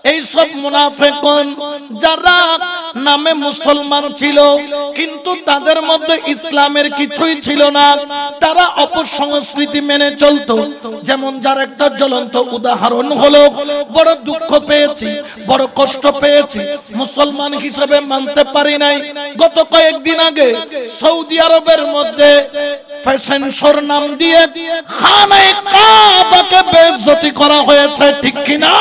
এই সব মুনাফিকুন যারা নামে মুসলমান ছিল কিন্তু তাদের মধ্যে ইসলামের কিছুই ছিল না, তারা অপসংস্কৃতি মেনে চলতো। যেমন যার একটা জ্বলন্ত উদাহরণ হলো, বড় দুঃখ পেয়েছি, বড় কষ্ট পেয়েছি, মুসলমান হিসেবে মানতে পারি নাই। গত কয়েকদিন আগে সৌদি আরবের মধ্যে ফ্যাশন শোর নাম দিয়ে খানায়ে কাবাকে বেইজ্জতি করা হয়েছে, ঠিক কিনা?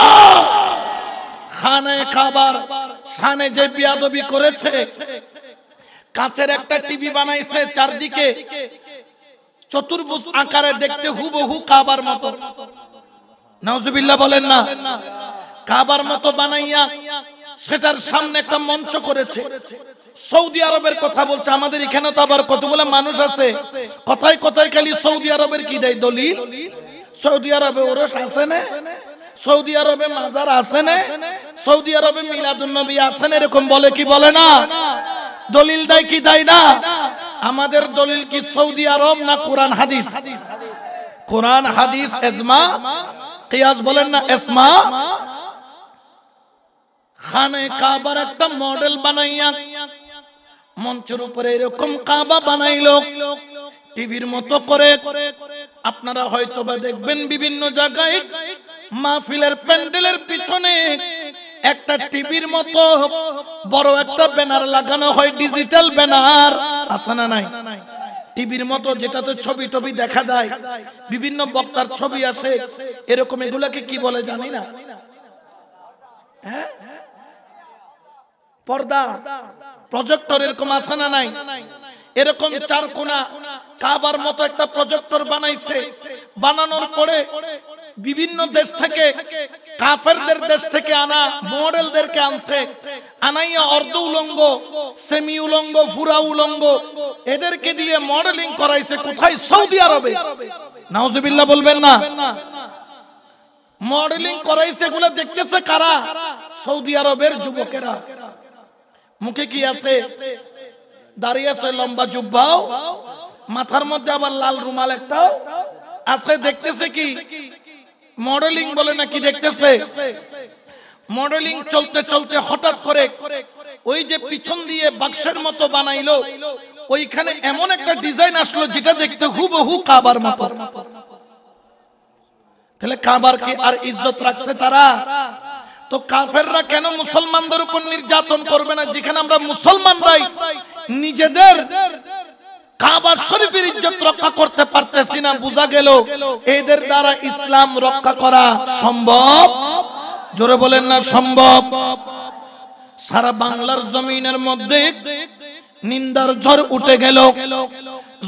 খানায়ে কাবার শানে যে বিয়াদবি করেছে, কাচের একটা টিভি বানাইছে, চারদিকে চতুর্ভুজ আকারে, দেখতে হুবহু কাবার মতো। নাউজুবিল্লাহ বলেন না? কাবার মতো বানাইয়া সেটার সামনে একটা মঞ্চ করেছে। সৌদি আরবের কথা বলছে, আমাদের এখানে তো আবার কতগুলো মানুষ আছে কথায় কথায় খালি সৌদি আরবের কি দেয় দলিল। সৌদি আরবে ওরস আছে না, সৌদি আরবে মাজার আছে না, সৌদি আরবে মিলাদুন নবী আছে না, এরকম বলে কি বলে না? দলিল দেয় কি দেয় না? আমাদের দলিল কি সৌদি আরব না কোরআন হাদিস? কোরআন হাদিস ইজমা কিয়াস বলেন না, ইজমা। খানায়ে কাবার একটা মডেল বানাইয়া মঞ্চের উপরে এরকম কাবা বানাইলো টিভির মতো করে। আপনারা হয়তো বা দেখবেন বিভিন্ন জায়গায় মাহফিলের প্যান্ডেলের পিছনে একটা টিভির মতো বড় একটা ব্যানার লাগানো হয়, ডিজিটাল ব্যানার আছে না নাই? টিভির মতো যেটাতে ছবি টবি দেখা যায়, বিভিন্ন বক্তার ছবি আসে, এরকম এগুলাকে কি বলে জানি না, হ্যাঁ পর্দা, প্রজেক্টর, এরকম আছে না নাই? এরকম চার কোনা কাবার মতো একটা প্রজেক্টর বানাইছে। বানানোর পরে বিভিন্ন দেশ থেকে, কাফেরদের দেশ থেকে আনা মডেলদেরকে আনছে, আনাইয়া অর্ধ উলঙ্গ, সেমি উলঙ্গ, পুরা উলঙ্গ এদেরকে দিয়ে মডেলিং করাইছে। কোথায়? সৌদি আরবে। নাউজুবিল্লাহ বলবেন না? মডেলিং করাইছে, এগুলো দেখতেছে কারা? সৌদি আরবের যুবকেরা। মুখে কি আছে? দাঁড়িয়ে আছে, লম্বা জুব্বাও, মাথার মধ্যে আবার লাল রুমাল একটা আছে। দেখতেছে কি? মডেলিং বলে নাকি দেখতেছে? মডেলিং চলতে চলতে হঠাৎ করে ওই যে পিছন দিয়ে বাক্সের মতো বানাইলো, ওইখানে এমন একটা ডিজাইন আসলো যেটা দেখতে হুবহু কাবার মতো। তাহলে কাবার কি আর ইজ্জত রাখছে তারা? তো কাফেররা কেন মুসলমানদের উপর নির্যাতন করবে না, যেখানে আমরা মুসলমানরাই নিজেদের কাবা শরীফের ইজ্জত রক্ষা করতে পারতেছি না? বোঝা গেল এদের দ্বারা ইসলাম রক্ষা করা সম্ভব। জোরে বলেন না সম্ভব? সারা বাংলার জমিনের মধ্যে নিন্দার ঝড় উঠে গেল,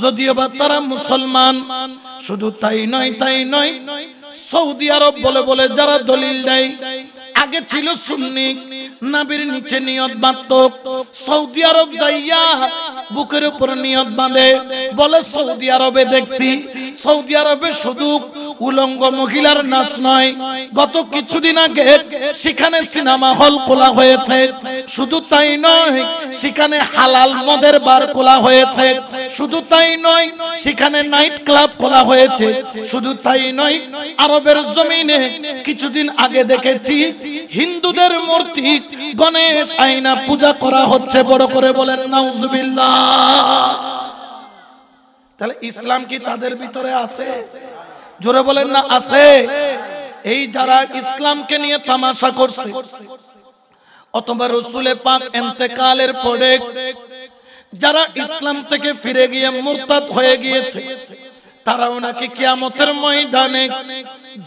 যদিও বা তারা মুসলমান। শুধু তাই নয়, তাই নয়, সৌদি আরব বলে বলে যারা দলিল দেয়, আগে ছিল সুন্নি, নাবির নিচে নিয়ত বাঁধত, সৌদি আরব যাইয়া বুকের উপর নিয়ত বাঁধে, বলে সৌদি আরবে দেখছি। সৌদি আরবে শুধু উলঙ্গ মহিলার নাচ নয়, গত কিছুদিন আগে সেখানে সিনেমা হল খোলা হয়েছে। শুধু তাই নয়, সেখানে হালাল মদের বার খোলা হয়েছে। শুধু তাই নয়, সেখানে নাইট ক্লাব খোলা হয়েছে। শুধু তাই নয়, আরবের জমিনে কিছুদিন আগে দেখেছি হিন্দুদের মূর্তি গণেশ আইনা পূজা করা হচ্ছে বড় করে। বলেন নাউজুবিল্লাহ। তাহলে ইসলাম কি তাদের ভিতরে আছে? জোরে বলেন না আছে? এই যারা ইসলামকে নিয়ে তামাশা করছে, অথবা রাসূলে পাক ইন্তেকালের পরে যারা ইসলাম থেকে ফিরে গিয়ে মুরতাদ হয়ে গিয়েছে, তারাও নাকি কিয়ামতের ময়দানে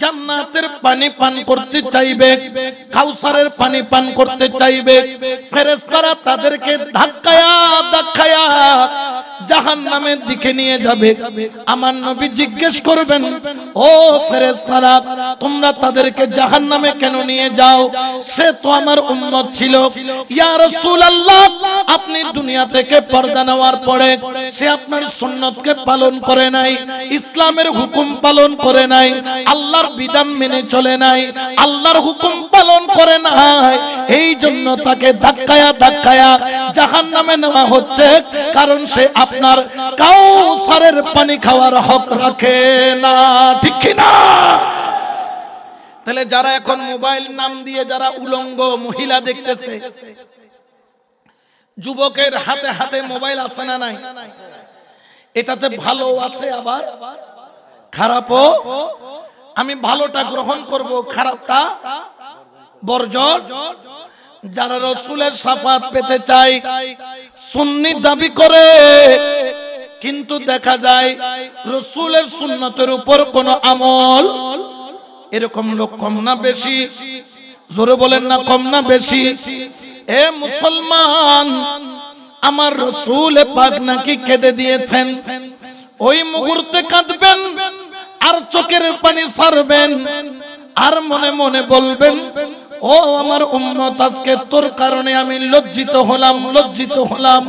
জান্নাতের পানি পান করতে চাইবে, কাউসারের পানি পান করতে চাইবে। ফেরেশতারা তাদেরকে ধাক্কায়া ধাক্কায়া জাহান্নামের দিকে নিয়ে যাবে। আমার নবী জিজ্ঞেস করবেন, ও ফেরেশতারা, তোমরা তাদেরকে জাহান্নামে কেন নিয়ে যাও? সে তো আমার উম্মত ছিল। ইয়া রাসূলুল্লাহ, আপনি দুনিয়া থেকে পর্দা নেওয়ার পরে সে আপনার সুন্নতকে পালন করে নাই, ইসলামের হুকুম পালন করে নাই, আল্লাহর বিধান মেনে চলে নাই, আল্লাহর হুকুম পালন করে নাই, এই জন্য তাকে ধাক্কায়া ধাক্কায়া জাহান্নামে নেওয়া হচ্ছে। কারণ সে আপনার কাউসারের পানি খাওয়ার হক রাখে না, ঠিক কি না? তাহলে যারা এখন মোবাইল নাম দিয়ে যারা উলঙ্গ মহিলা দেখতেছে, যুবকের হাতে হাতে মোবাইল আছে না নাই? এটাতে ভালো আছে আবার খারাপও। আমি ভালোটা গ্রহণ করব, খারাপটা বর্জন। যারা রাসূলের শাফাত পেতে চায়, সুন্নি দাবি করে, কিন্তু দেখা যায় রাসূলের সুন্নতের উপর কোন আমল, এরকম লোক কম না বেশি? জোরে বলেন না, কম না বেশি? এ মুসলমান, আমার রাসূল পাক নাকি কেঁদে দিয়েছেন, ওই মুহূর্তে কাঁদবেন আর চোখের পানি ছাড়বেন আর মনে মনে বলবেন, ও আমার উম্মত, আজকে তোর কারণে আমি লজ্জিত হলাম, লজ্জিত হলাম।